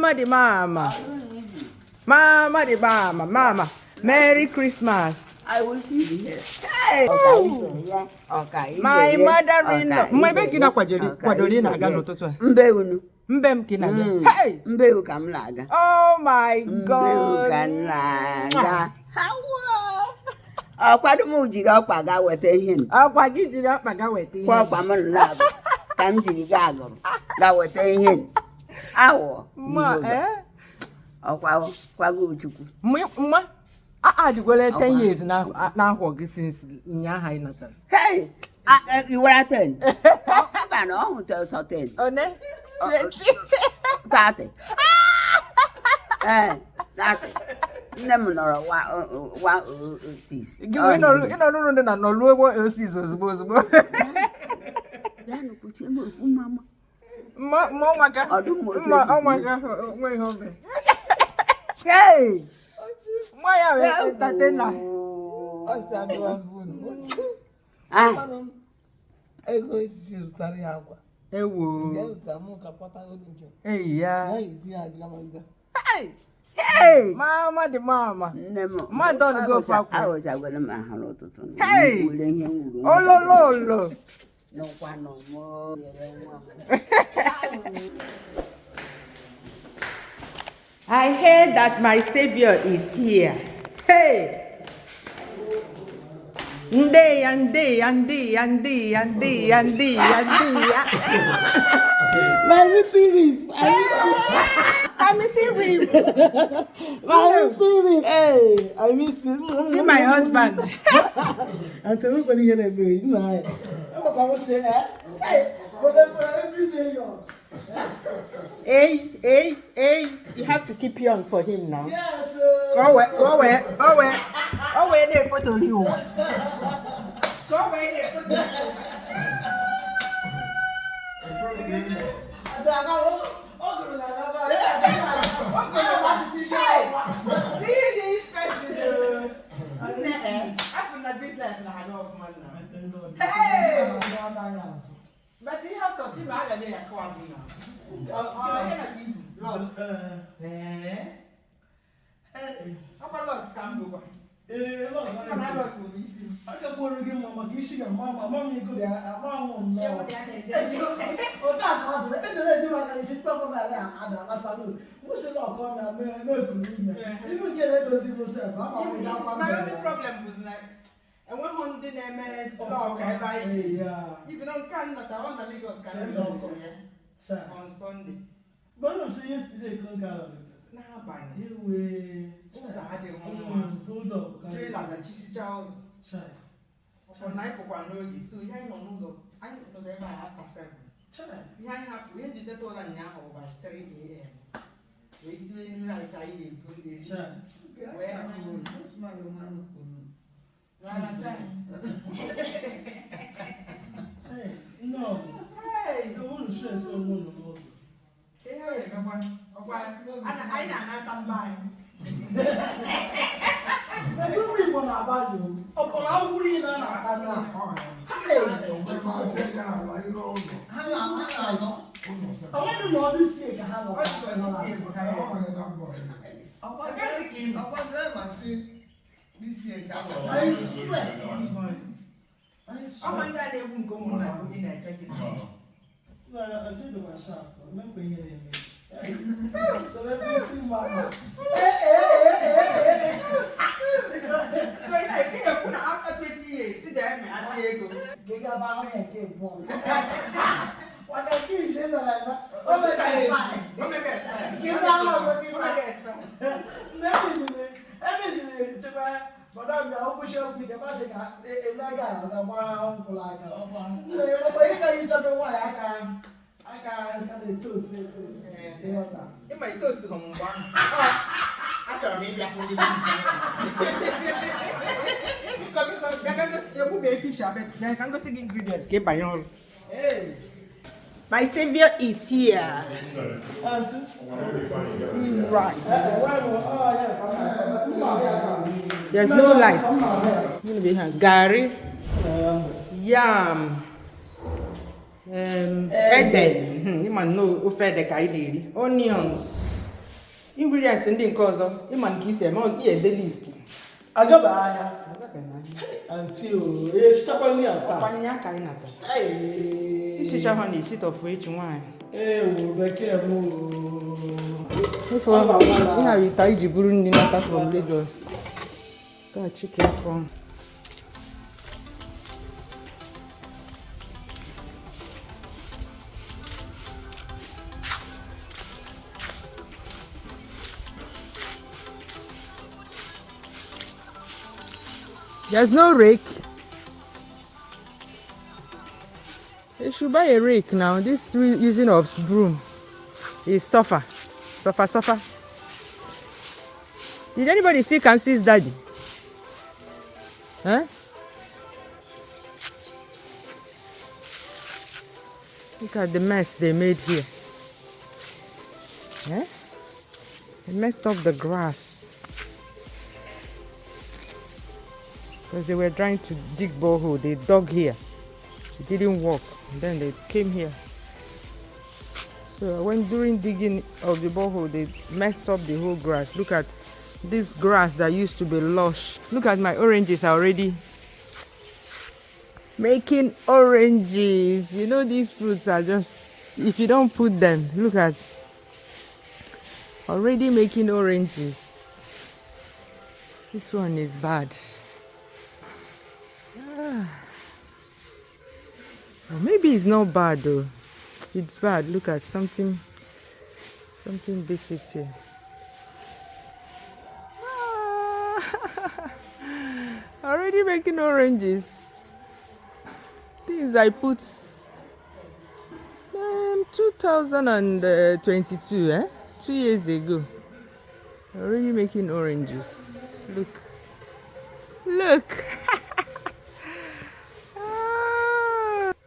Mama the mama. Mama the mama. Mama. Merry Christmas. I wish you here. Hey. Okay. My mother-in-law. My baby na kwadori na aga n'ụtụtụ a. Mbe unu. Mbe m kinaga. Hey. Mbe u ka m na-aga. Oh my God. Mbe u ka m na-aga. Akwado m jiri ọkpa ga weta ihe. Akwa gị jiri ọkpa ga weta ihe. Kwa ọkpa m na-abụ. Ka m jiri ga agụrụ. Ga weta ihe. Awọ. Ma Ọkwa kwago Chukwu. Mma. Adịgwala 10 years na ahụ gị since nyaha ị natara. Hey! You were at 10. Mba na ọhụ tell so 10. One? 20. 30. Eh, 30. Nne m nọrọ 106. Ị nọrọ ndị na nọlụọ 106 ozugbo. Ya nụkwuchie m ofu mama. Ma ọnwaka. Ọnwaka nwe ihe obe. Hey! Maya we entertainer. Ego isi zụtara agwa. Ewo. Hey ya. Hey! Mama the mama. Nne m. Ma don go for I was agwala m ahụ ụtụtụ. Hey! Were ihe nwuru. Olololo. N'ọkwa nọ mo yere nwa m. I heard that my Savior is here. Hey! Nde. My missing I'm missing him. Hey, I miss you. See my husband. And tell me when you hear me. You know, I'm say, hey, every day, Hey, you have to keep young for him now. yes, Go away, they put on you. Go away, see this person. I'm the business and I know money now. Hey! But he has to see my other day at Kwame now. Lots. How about lots can go? I can go again, Mama. Kissing and Mama, Mommy, good. I'm no. Oh, that God, she probably I salute. Most of all, come and make even get it was himself. My only problem was like, I went on the name dog. Even on Canada, I want the Lagos on Sunday. But I'm saying yesterday, couldn't carry it. Nah, by Anyway, I had a woman. hold up. Trailer that she's Charles. Child. On night for one road, so you hang on those. I don't know them after 7. Child. You hang up, we did that all and now by 3 a.m. We still in the outside, you put it. Child. Where am I going? What's my woman? Hey, no. Hey! I want to share someone else. Hey, everyone. I not buy. That's what we want to buy you. Upon our woody and I want to know this thing. This year, I swear. Oh my God, they won't go on like in a jacket. No, I think it was sharp. Remember hearing me. Celebrity mama. So I think I'm gonna after 20 years, see them, I say go. Get up on my cake, boy. What I kiss you like that? Oh my God. Oh my God. Give that Oh my God. Everything, but I'm push up with the magic. A mega, the one like a you tell me why I can toast it. It might toast to come one. After maybe I can go fish. I can go see ingredients. Get by all. Hey. My Savior is here. See right. There's no light. Gary, yam, Eden. You man know onions, Ingredients ndị nke ọzọ ịma nke isi eme ihe ede list. Agaba ya. Auntie o, chichakwa ni ata. Ọkwanye aka anyị nata. Isicha ha na isi tofu echi nwanyị. Wo bekee mo. Ina rita iji buru ndị nata from Lagos. Ka chicken from. There's no rake. You should buy a rake now. This using of broom is suffer. Did anybody see Kamsi's daddy? Huh? Look at the mess they made here. Huh? They messed up the grass. Because they were trying to dig borehole, they dug here. It didn't work. And then they came here. So when during digging of the borehole, they messed up the whole grass. Look at this grass that used to be lush. Look at my oranges are already making oranges. You know these fruits are just, if you don't put them, look at, already making oranges. This one is bad. Well, maybe it's not bad though. It's bad. Look at something bit it here. Already making oranges. Things I put 2022, 2 years ago. Already making oranges. Look.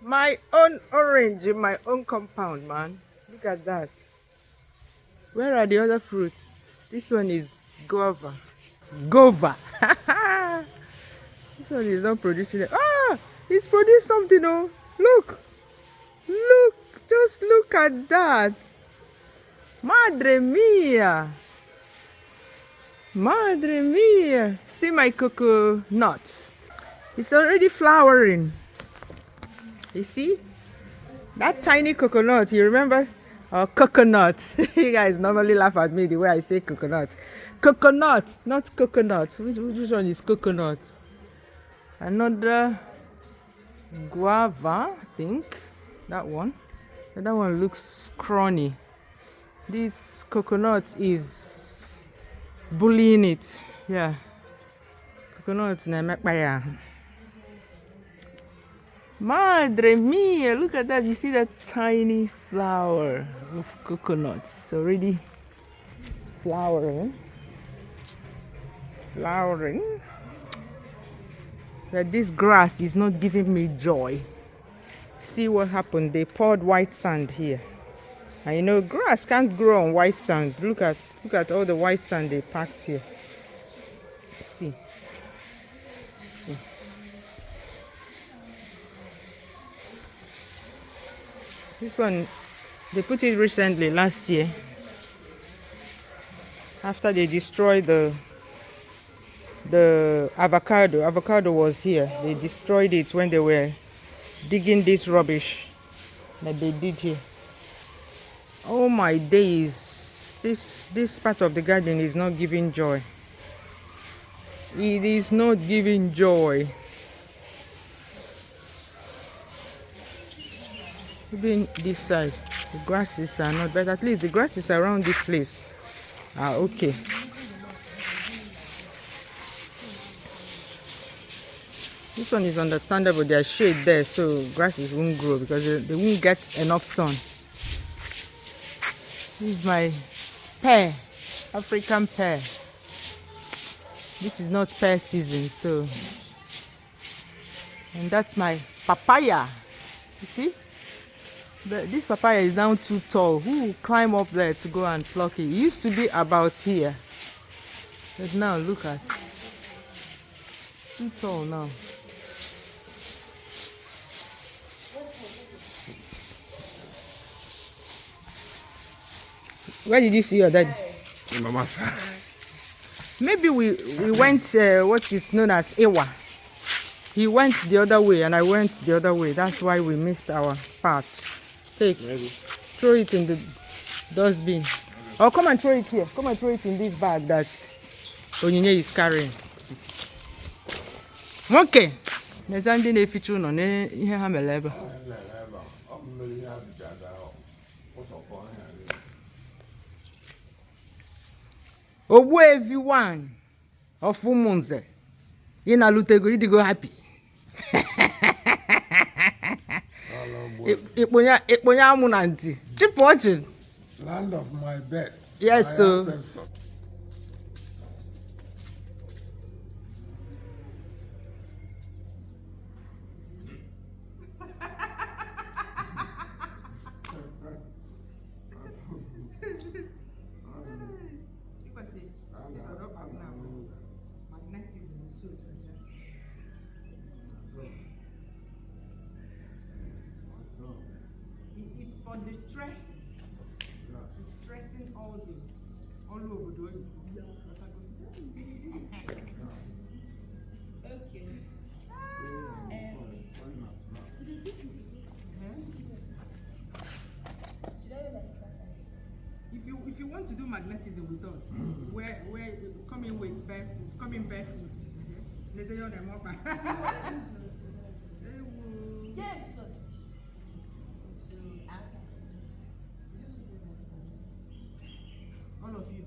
My own orange in my own compound, man. Look at that. Where are the other fruits? This one is guava. This one is not producing it. Ah, it's produced something. Oh, look. Just look at that. Madre mia. See my coconut. It's already flowering. You see? That tiny coconut, you remember? Or coconut. You guys normally laugh at me the way I say coconut. Coconut, not coconut. Which one is coconut? Another guava, I think. That one. That one looks scrawny. This coconut is bullying it. Yeah. Coconut na mekpaya. Madre mia, look at that. You see that tiny flower of coconuts already flowering. That this grass is not giving me joy. See what happened? They poured white sand here. And you know, grass can't grow on white sand. Look at all the white sand they packed here. See. This one, they put it recently, last year. After they destroyed the avocado. Avocado was here. They destroyed it when they were digging this rubbish that they did here. Oh my days. This part of the garden is not giving joy. It is not giving joy. Even this side, the grasses are not, but at least the grasses around this place are okay. This one is understandable. There's shade there, so grasses won't grow because they won't get enough sun. This is my pear, African pear. This is not pear season, so. And that's my papaya. You see? But this papaya is now too tall. Who will climb up there to go and pluck it? It used to be about here. But now look at it. It's too tall now. Where did you see your daddy? Maybe we went what is known as Ewa. He went the other way and I went the other way. That's why we missed our path. Take. Maybe. Throw it in the dustbin. Or come and throw it here. Come and throw it in this bag that Onyinye is carrying. Okay. Nezandi ne fichu no ne ihe ha meleba. Ogbu everyone of umunze. You na lutego you go happy. Iponya amu na nti. Chip watching. Land of my birth. Yes, my sir. Ancestor. It's for distressing. Distressing all over the world. Okay. If you want to do magnetism with us, where come in with barefoot, come in barefoot. Let's say you're the more. All of you.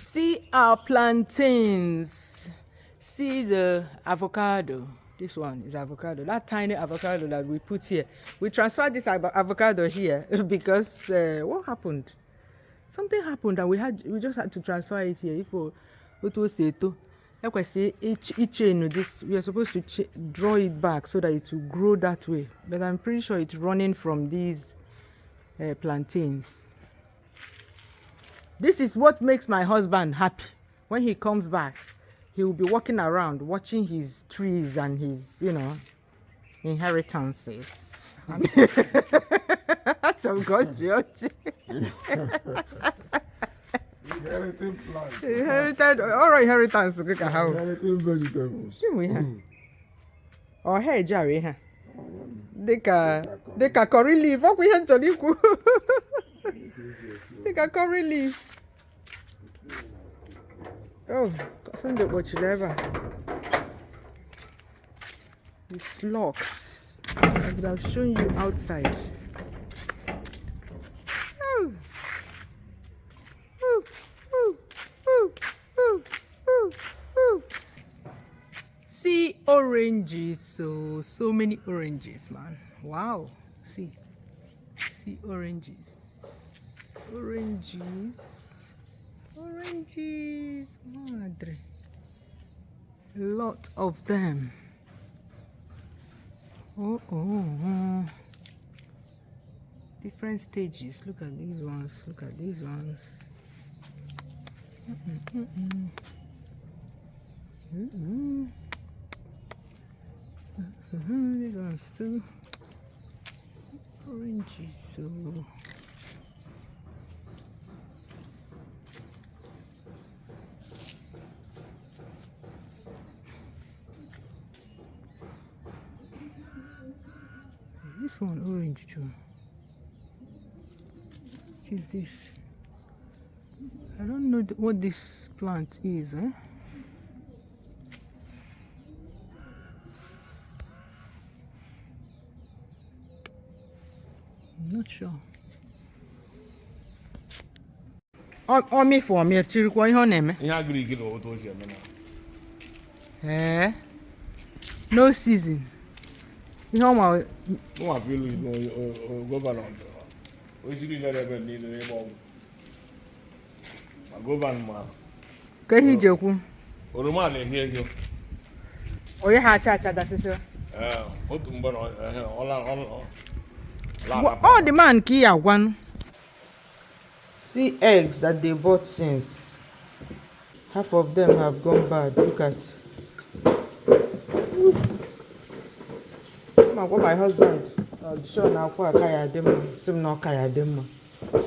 See our plantains. See the avocado. This one is avocado. That tiny avocado that we put here. We transferred this avocado here because what happened? Something happened and we just had to transfer it here. If it was seto, like I say, each chain this we are supposed to draw it back so that it will grow that way. But I'm pretty sure it's running from these plantains. This is what makes my husband happy. When he comes back, he will be walking around watching his trees and his, inheritances. That's of God, George. Inheriting plants. Inherited, all inheritance. Inheriting vegetables. Oh, hey, Jerry, huh? They can curry leaf. What we had to do? They can curry leaf. Oh, Sunday watch lever. It's locked. I would have shown you outside. Oh. Oh. Oh. oranges. So many oranges, man. Wow. See oranges. Madre. A lot of them. Oh. Different stages. Look at these ones. These ones too. Oranges. So this one orange too. What is this? I don't know what this plant is, I'm not sure. Me for me, chirikwa ihe ọ na-eme. Ihe agri gị otu o si eme na. No season. Ihe ọma nwa filu gọvanọ osiri nyere ebe niile n'ebe ọgwụ ma gọvanọ ma ka ihe ije kwu oroma na-ehi ehi onye ha acha dasịsị otu mgbe all the man ka ya agwanụ. See eggs that they bought since. Half of them have gone bad. Look at. My husband, sure now kaya dem, some no kaya dem.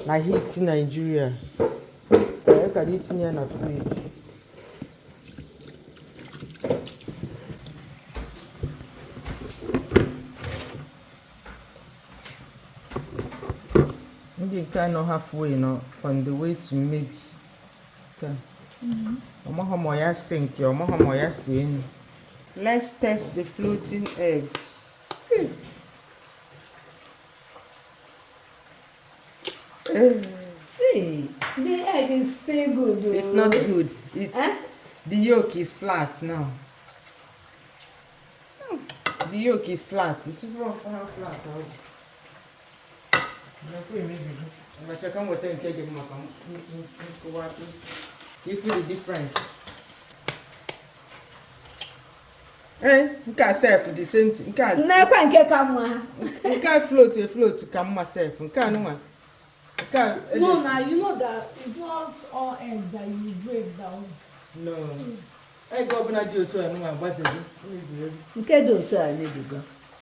Na heat in Nigeria. I can eat near na fridge. They kind of halfway, on the way to maybe. Let's test the floating eggs. See, the egg is still good. Though. It's not good. The yolk is flat now. The yolk is flat. It's how flat. You feel the difference? You can't serve the same thing. You can't float come myself. You can't no. No, now you know that it's not all egg that you break down. No. I go to a no one. Okay, do so I need to go.